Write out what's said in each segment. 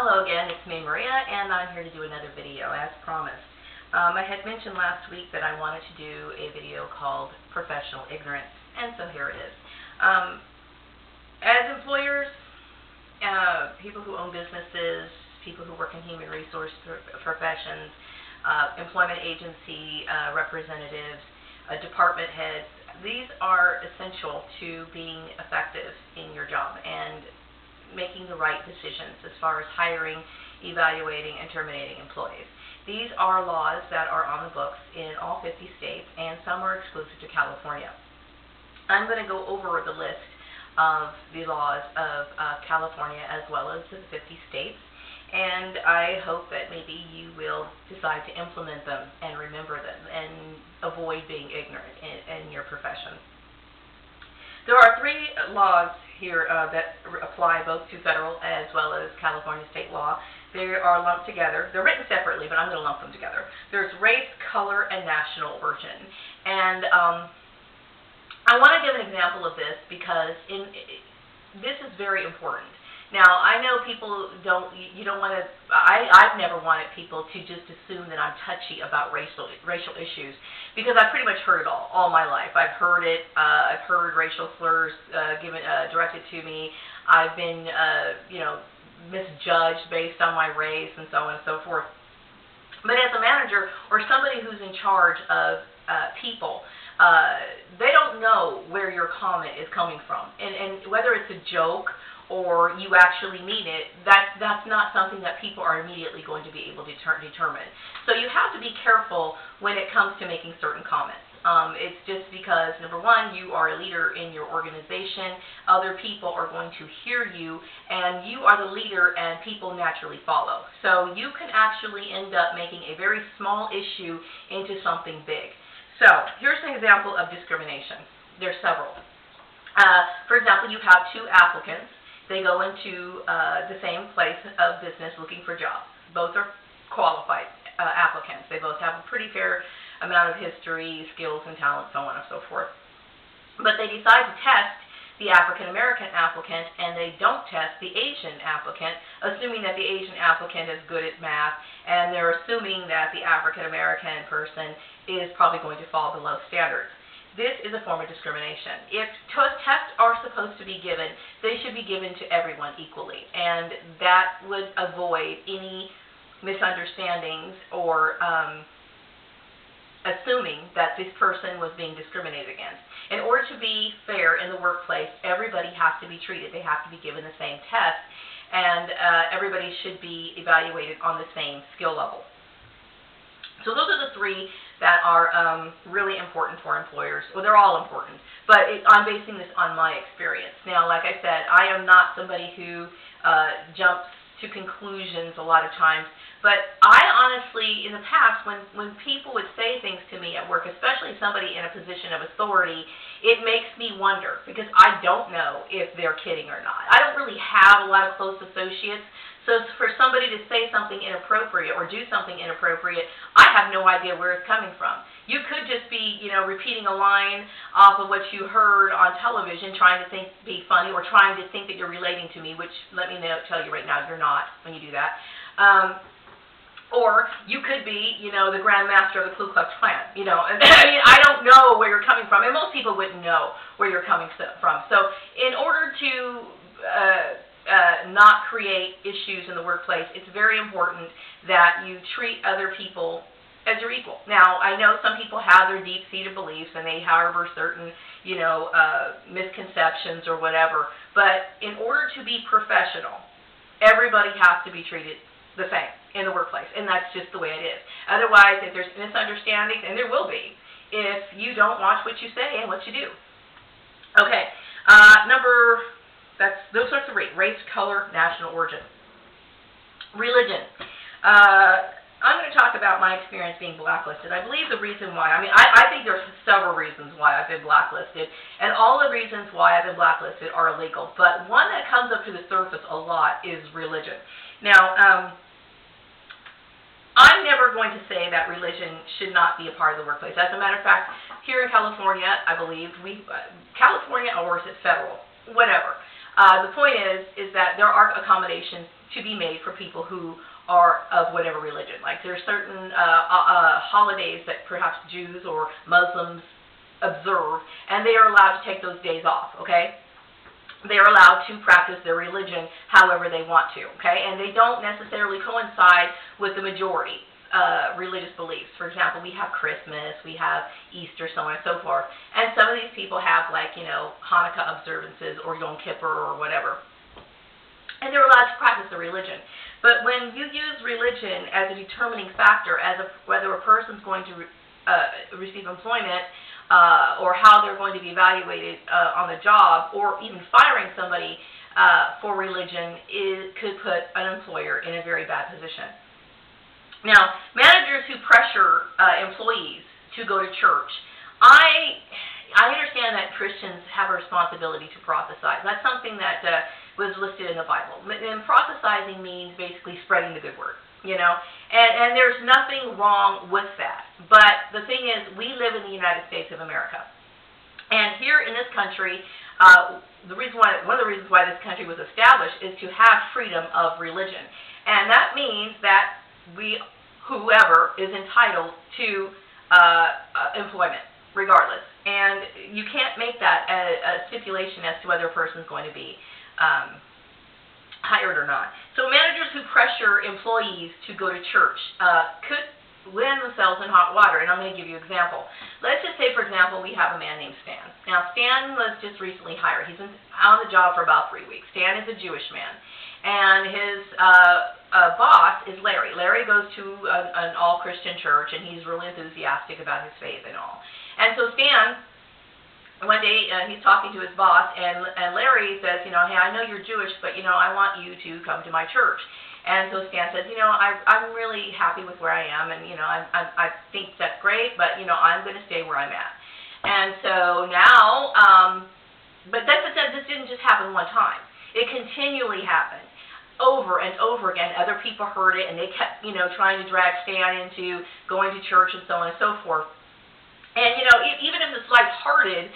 Hello again, it's me, Maria, and I'm here to do another video as promised. I had mentioned last week that I wanted to do a video called Professional Ignorance, and so here it is. As employers, people who own businesses, people who work in human resource professions, employment agency representatives, department heads, these are essential to being effective in your job and making the right decisions as far as hiring, evaluating, and terminating employees. These are laws that are on the books in all 50 states, and some are exclusive to California. I'm going to go over the list of the laws of California as well as the 50 states, and I hope that maybe you will decide to implement them and remember them and avoid being ignorant in your profession. There are three laws here that apply both to federal as well as California state law. They are lumped together. They're written separately, but I'm going to lump them together. There's race, color, and national origin. And I want to give an example of this because this is very important. Now, I know people you don't want to, I've never wanted people to just assume that I'm touchy about racial issues, because I've pretty much heard it all my life. I've heard it, I've heard racial slurs directed to me. I've been, misjudged based on my race and so on and so forth. But as a manager or somebody who's in charge of people, they don't know where your comment is coming from. And whether it's a joke or you actually mean it, that's not something that people are immediately going to be able to determine. So you have to be careful when it comes to making certain comments. It's just because, number one, you are a leader in your organization, other people are going to hear you, and you are the leader and people naturally follow. So you can actually end up making a very small issue into something big. So here's an example of discrimination. There's several. For example, you have two applicants. They go into the same place of business looking for jobs. Both are qualified applicants. They both have a pretty fair amount of history, skills, and talent, so on and so forth. But they decide to test the African-American applicant, and they don't test the Asian applicant, assuming that the Asian applicant is good at math, and they're assuming that the African-American person is probably going to fall below standards. This is a form of discrimination. If tests are supposed to be given, they should be given to everyone equally, and that would avoid any misunderstandings or assuming that this person was being discriminated against. In order to be fair in the workplace, everybody has to be treated. They have to be given the same test, and everybody should be evaluated on the same skill level. So those are the three that are really important for employers. Well, they're all important, but I'm basing this on my experience. Now, like I said, I am not somebody who jumps to conclusions a lot of times, but I honestly, in the past, when people would say things to me at work, especially somebody in a position of authority, it makes me wonder, because I don't know if they're kidding or not. I don't really have a lot of close associates, so for somebody to say something inappropriate or do something inappropriate, I have no idea where it's coming from. You could just be, repeating a line off of what you heard on television, trying to be funny, or trying to think that you're relating to me, which, let me tell you right now, you're not when you do that. Or you could be, the Grand Master of the Ku Klux Klan. I mean, I don't know where you're coming from, and most people wouldn't know where you're coming from. So in order to not create issues in the workplace, it's very important that you treat other people as your equal. Now, I know some people have their deep-seated beliefs and they harbor certain, misconceptions or whatever, but in order to be professional, everybody has to be treated the same in the workplace, and that's just the way it is. Otherwise, if there's misunderstandings, and there will be, if you don't watch what you say and what you do. Okay, those are three: race, color, national origin. Religion. I'm going to talk about my experience being blacklisted. I believe the reason why, I think there's several reasons why I've been blacklisted, and all the reasons why I've been blacklisted are illegal, but one that comes up to the surface a lot is religion. Now, I'm never going to say that religion should not be a part of the workplace. As a matter of fact, here in California, I believe, California, or is it federal? Whatever. The point is that there are accommodations to be made for people who are of whatever religion. Like there are certain holidays that perhaps Jews or Muslims observe, and they are allowed to take those days off, okay? They are allowed to practice their religion however they want to, okay? And they don't necessarily coincide with the majority religious beliefs. For example, we have Christmas, we have Easter, so on and so forth. And some of these people have, like, Hanukkah observances or Yom Kippur or whatever. And they're allowed to practice their religion. But when you use religion as a determining factor, whether a person's going to receive employment or how they're going to be evaluated on the job, or even firing somebody for religion, it could put an employer in a very bad position. Now, managers who pressure employees to go to church, I understand that Christians have a responsibility to prophesy. That's something that was listed in the Bible. And prophesizing means basically spreading the good word, and there's nothing wrong with that. But the thing is, we live in the United States of America. And here in this country, one of the reasons why this country was established is to have freedom of religion. And that means that whoever is entitled to employment, regardless. And you can't make that a stipulation as to whether a person is going to be hired or not. So managers who pressure employees to go to church could land themselves in hot water, and I'm going to give you an example. Let's just say, for example, we have a man named Stan. Now, Stan was just recently hired. He's been on the job for about 3 weeks. Stan is a Jewish man, and his boss is Larry. Larry goes to an all-Christian church, and he's really enthusiastic about his faith and all. And so Stan, one day, he's talking to his boss, and Larry says, hey, I know you're Jewish, but, I want you to come to my church. And so Stan says, I'm really happy with where I am, and, I think that's great, but, I'm going to stay where I'm at. And so now, but this didn't just happen one time. It continually happened over and over again. Other people heard it, and they kept, trying to drag Stan into going to church and so on and so forth. And, even if it's lighthearted,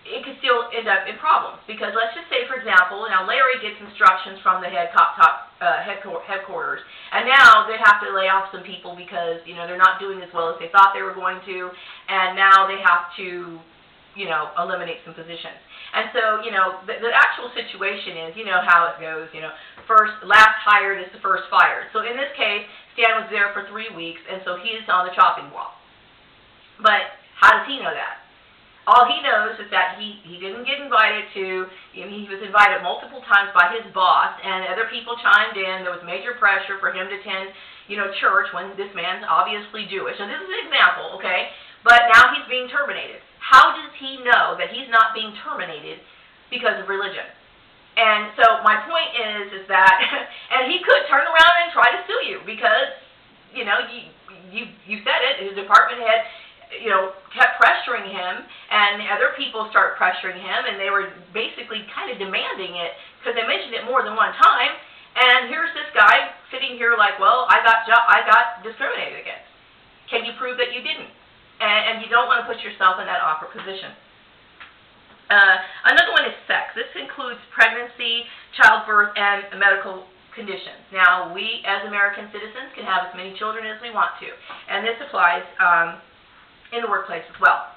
it could still end up in problems. Because let's just say, for example, now Larry gets instructions from the headquarters, and now they have to lay off some people because, they're not doing as well as they thought they were going to, and now they have to, eliminate some positions. And so, the actual situation is, how it goes, last hired is the first fired. So in this case, Stan was there for 3 weeks, and so he's on the chopping block. But how does he know that? All he knows is that he didn't get invited to, he was invited multiple times by his boss, and other people chimed in. There was major pressure for him to attend, church when this man's obviously Jewish. And this is an example, okay? But now he's being terminated. How does he know that he's not being terminated because of religion? And so my point is that, and he could turn around and try to sue you because, you said it, his department head, kept pressuring him, and other people started pressuring him, and they were basically kind of demanding it because they mentioned it more than one time. And here's this guy sitting here like, well, I got discriminated against. Can you prove that you didn't? And you don't want to put yourself in that awkward position. Another one is sex. This includes pregnancy, childbirth, and medical conditions. Now, we as American citizens can have as many children as we want to, and this applies in the workplace as well.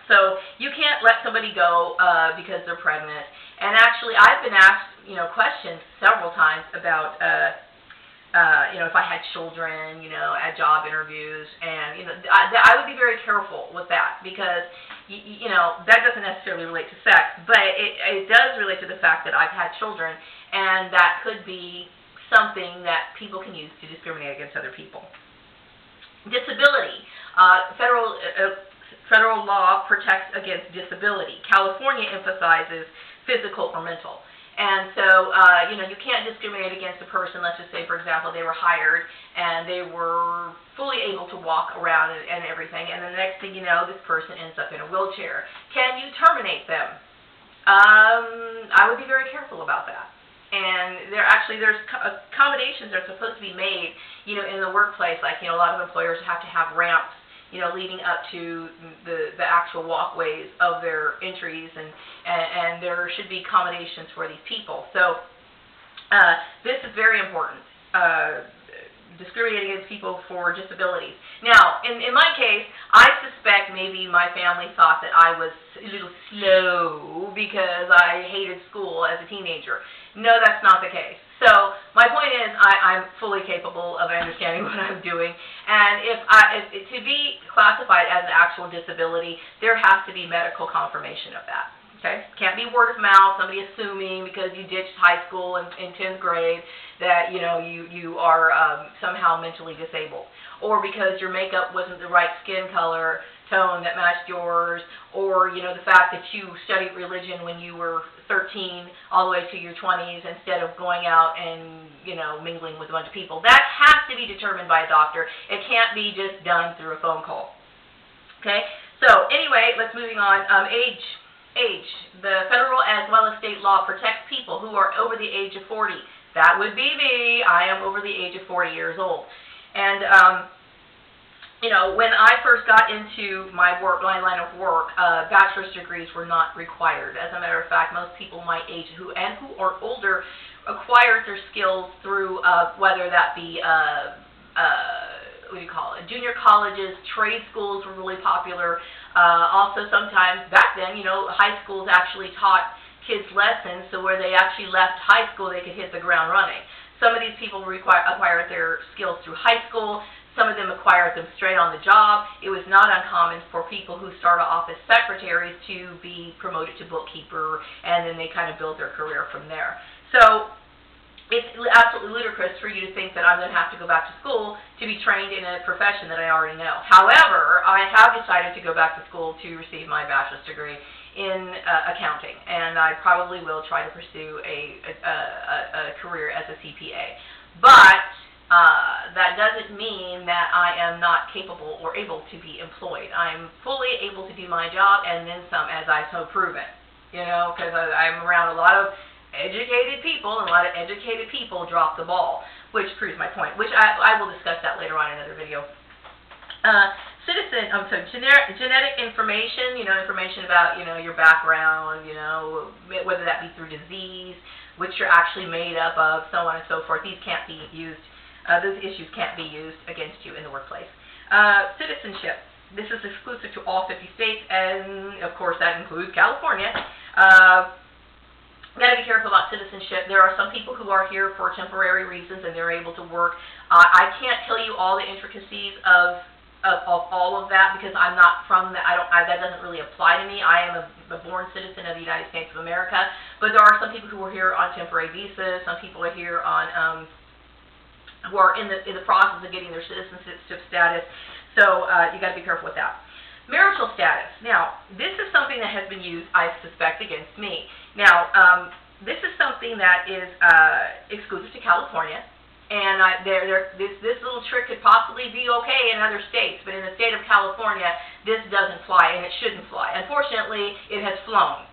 So you can't let somebody go because they're pregnant. And actually, I've been asked, questions several times about, if I had children, at job interviews, and I would be very careful with that because, that doesn't necessarily relate to sex, but it does relate to the fact that I've had children, and that could be something that people can use to discriminate against other people. Disability. Federal law protects against disability. California emphasizes physical or mental. And so, you can't discriminate against a person. Let's just say, for example, they were hired and they were fully able to walk around and everything, and the next thing you know, this person ends up in a wheelchair. Can you terminate them? I would be very careful about that. And there's accommodations that are supposed to be made, in the workplace. Like, a lot of employers have to have ramps, leading up to the actual walkways of their entries, and there should be accommodations for these people. So this is very important. Discriminating against people for disabilities. Now, in my case, I suspect maybe my family thought that I was a little slow because I hated school as a teenager. No, that's not the case. So my point is, I'm fully capable of understanding what I'm doing, and if to be classified as an actual disability, there has to be medical confirmation of that. Okay? Can't be word of mouth, somebody assuming because you ditched high school in 10th grade that, you are somehow mentally disabled. Or because your makeup wasn't the right skin color tone that matched yours, or, the fact that you studied religion when you were 13 all the way to your 20s instead of going out and, mingling with a bunch of people. That has to be determined by a doctor. It can't be just done through a phone call. Okay? So, anyway, let's moving on. Age. The federal as well as state law protects people who are over the age of 40. That would be me. I am over the age of 40 years old. And, when I first got into my line of work, bachelor's degrees were not required. As a matter of fact, most people my age who are older acquired their skills through whether that be junior colleges, trade schools were really popular. Also, sometimes back then, high schools actually taught kids lessons, so where they actually left high school, they could hit the ground running. Some of these people acquired their skills through high school. Some of them acquired them straight on the job. It was not uncommon for people who started off as secretaries to be promoted to bookkeeper, and then they kind of build their career from there. So it's absolutely ludicrous for you to think that I'm going to have to go back to school to be trained in a profession that I already know. However, I have decided to go back to school to receive my bachelor's degree in accounting, and I probably will try to pursue a career as a CPA. But that doesn't mean that I am not capable or able to be employed. I'm fully able to do my job and then some, as I've so proven, because I'm around a lot of educated people, and a lot of educated people drop the ball, which proves my point, which I will discuss that later on in another video. Genetic information, information about, your background, whether that be through disease, which you're actually made up of, so on and so forth. These can't be used, those issues can't be used against you in the workplace. Citizenship. This is exclusive to all 50 states, and of course that includes California. Got to be careful about citizenship. There are some people who are here for temporary reasons and they're able to work. I can't tell you all the intricacies of all of that because I'm not from that. That doesn't really apply to me. I am a born citizen of the United States of America, but there are some people who are here on temporary visas. Some people are here on who are in the process of getting their citizenship status. So you got to be careful with that. Marital status. Now, this is something that has been used, I suspect, against me. Now, this is something that is exclusive to California, and this little trick could possibly be okay in other states, but in the state of California, this doesn't fly, and it shouldn't fly. Unfortunately, it has flown.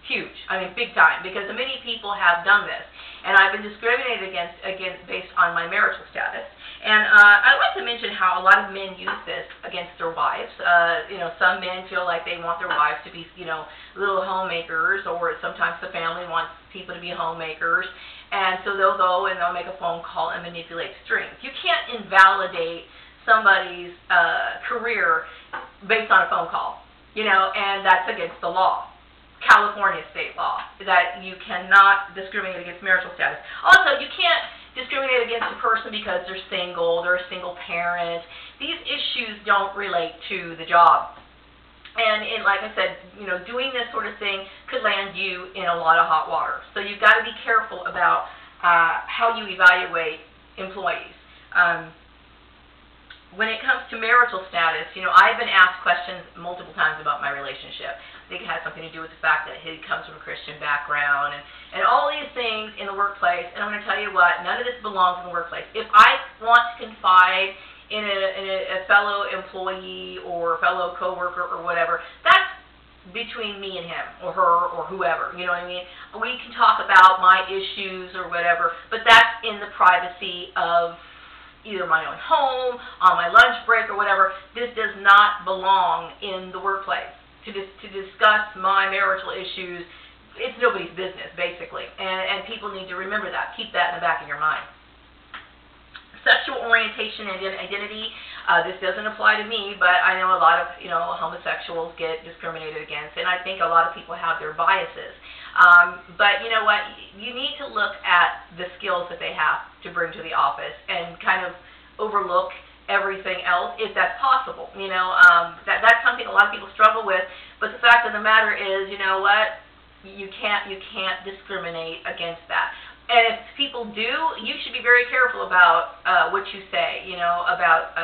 Huge. I mean, big time, because many people have done this, and I've been discriminated against based on my marital status. And I'd like to mention how a lot of men use this against their wives. Some men feel like they want their wives to be, little homemakers, or sometimes the family wants people to be homemakers. And so they'll go and they'll make a phone call and manipulate strings. You can't invalidate somebody's career based on a phone call, and that's against the law. California state law, that you cannot discriminate against marital status. Also, you can't discriminate against a person because they're a single parent. These issues don't relate to the job. And like I said, doing this sort of thing could land you in a lot of hot water. So you've got to be careful about how you evaluate employees. When it comes to marital status, I've been asked questions multiple times about my relationship. I think it has something to do with the fact that he comes from a Christian background and all these things in the workplace. And I'm going to tell you what, none of this belongs in the workplace. If I want to confide in a fellow employee or a fellow coworker or whatever, that's between me and him or her or whoever, you know what I mean? We can talk about my issues or whatever, but that's in the privacy of either my own home, on my lunch break, or whatever. This does not belong in the workplace. To discuss my marital issues, it's nobody's business, basically. And people need to remember that. Keep that in the back of your mind. Sexual orientation and identity. This doesn't apply to me, but I know a lot of homosexuals get discriminated against, and I think a lot of people have their biases. But you know what? You need to look at the skills that they have to bring to the office and kind of overlook everything else if that's possible. That's something a lot of people struggle with. But the fact of the matter is, you know what? You can't discriminate against that. And if people do, you should be very careful about what you say, about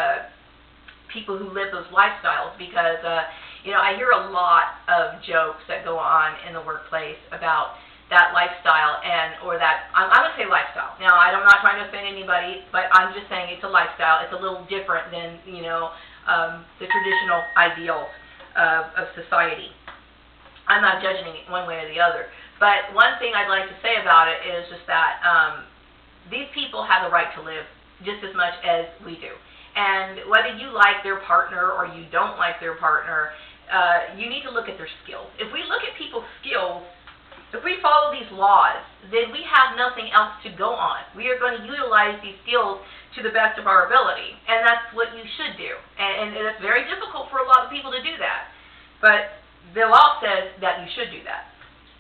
people who live those lifestyles, because, I hear a lot of jokes that go on in the workplace about that lifestyle or that, I would say lifestyle. Now, I'm not trying to offend anybody, but I'm just saying it's a lifestyle. It's a little different than, the traditional ideals of society. I'm not judging it one way or the other. But one thing I'd like to say about it is just that these people have the right to live just as much as we do. And whether you like their partner or you don't like their partner, you need to look at their skills. If we look at people's skills, if we follow these laws, then we have nothing else to go on. We are going to utilize these skills to the best of our ability, and that's what you should do. And it's very difficult for a lot of people to do that. But the law says that you should do that.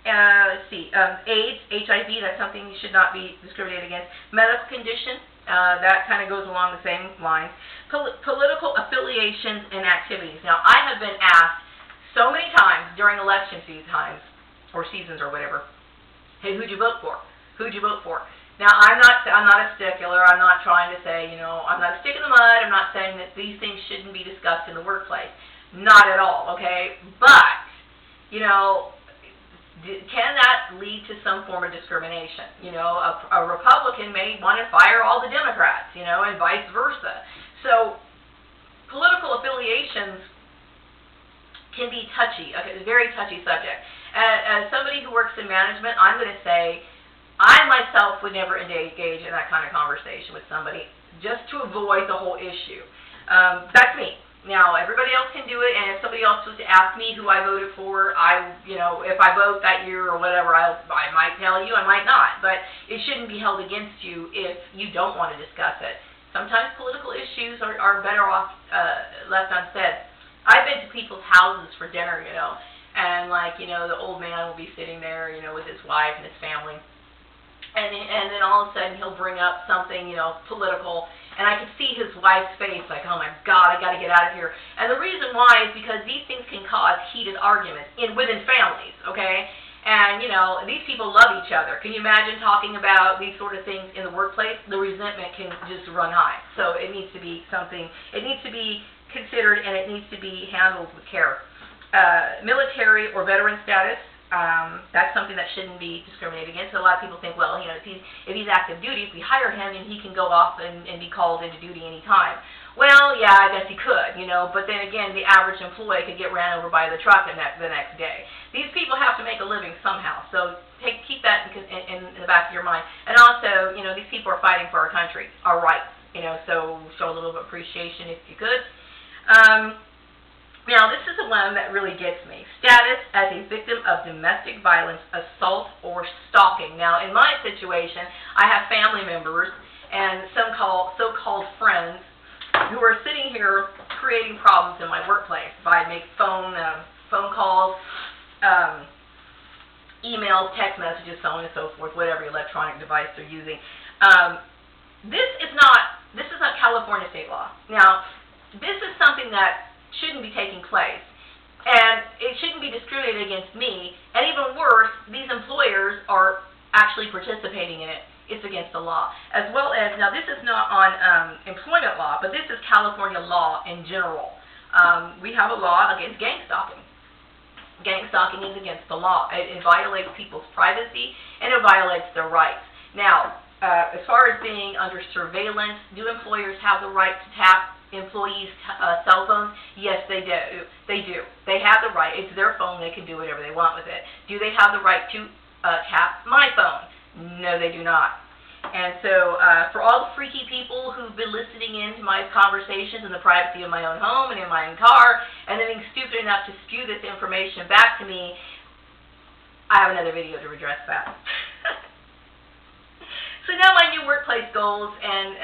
Let's see, AIDS, HIV, that's something you should not be discriminated against. Medical condition, that kind of goes along the same lines. Political affiliations and activities. Now, I have been asked so many times during election seasons or whatever, hey, who'd you vote for? Who'd you vote for? Now, I'm not a stickler. I'm not trying to say, I'm not a stick in the mud. I'm not saying that these things shouldn't be discussed in the workplace. Not at all, okay? But, can that lead to some form of discrimination? A Republican may want to fire all the Democrats, and vice versa. So political affiliations can be touchy, a very touchy subject. As somebody who works in management, I'm going to say I myself would never engage in that kind of conversation with somebody just to avoid the whole issue. That's me. Now, everybody else can do it, and if somebody else was to ask me who I voted for, if I vote that year or whatever, I might tell you, I might not. But it shouldn't be held against you if you don't want to discuss it. Sometimes political issues are better off left unsaid. I've been to people's houses for dinner, and the old man will be sitting there, with his wife and his family. And then all of a sudden he'll bring up something, political, and I could see his wife's face like, oh my God, I got to get out of here. And the reason why is because these things can cause heated arguments within families, okay? And, these people love each other. Can you imagine talking about these sort of things in the workplace? The resentment can just run high. So it needs to be it needs to be considered, and it needs to be handled with care. Military or veteran status. That's something that shouldn't be discriminated against. So a lot of people think, well, if he's active duty, if we hire him, and he can go off and be called into duty any time. Well, yeah, I guess he could, but then again, the average employee could get ran over by the truck the next day. These people have to make a living somehow, so keep that in the back of your mind. And also, these people are fighting for our country, our rights, so show a little bit of appreciation if you could. Now, this is the one that really gets me. Status as a victim of domestic violence, assault, or stalking. Now, in my situation, I have family members and some so-called friends who are sitting here creating problems in my workplace by making phone calls, emails, text messages, so on and so forth, whatever electronic device they're using. This is not California state law. Now, this is something that shouldn't be taking place, and it shouldn't be discriminated against me, and even worse, these employers are actually participating in it. It's against the law, as well as, now this is not on employment law, but this is California law in general. We have a law against gang stalking. Gang stalking is against the law. It violates people's privacy, and it violates their rights. Now, as far as being under surveillance, do employers have the right to tap employees' cell phones? Yes, they do. They have the right. It's their phone. They can do whatever they want with it. Do they have the right to tap my phone? No, they do not. And so for all the freaky people who've been listening into my conversations in the privacy of my own home and in my own car, and then being stupid enough to spew this information back to me, I have another video to address that. So now my new workplace goals and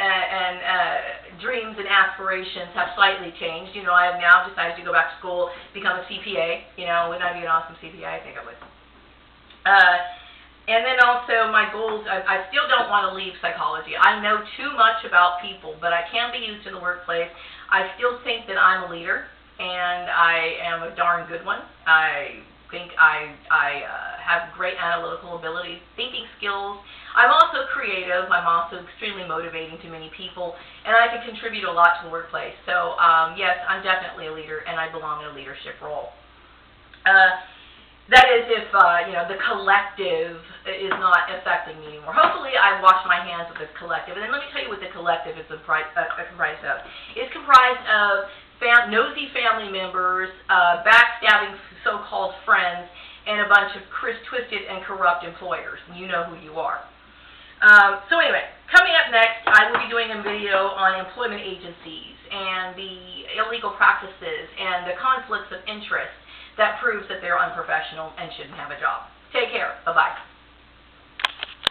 dreams and aspirations have slightly changed. You know, I have now decided to go back to school, become a CPA. You know, wouldn't I be an awesome CPA? I think I would. And then also my goals, I still don't want to leave psychology. I know too much about people, but I can be used in the workplace. I still think that I'm a leader, and I am a darn good one. I think I have great analytical abilities, thinking skills. I'm also creative. I'm also extremely motivating to many people, and I can contribute a lot to the workplace. So, yes, I'm definitely a leader, and I belong in a leadership role. That is if, you know, the collective is not affecting me anymore. Hopefully I wash my hands of this collective. And then let me tell you what the collective is comprised of. It's comprised of nosy family members, backstabbing so-called friends, and a bunch of twisted and corrupt employers. You know who you are. So anyway, coming up next, I will be doing a video on employment agencies and the illegal practices and the conflicts of interest that proves that they're unprofessional and shouldn't have a job. Take care. Bye-bye.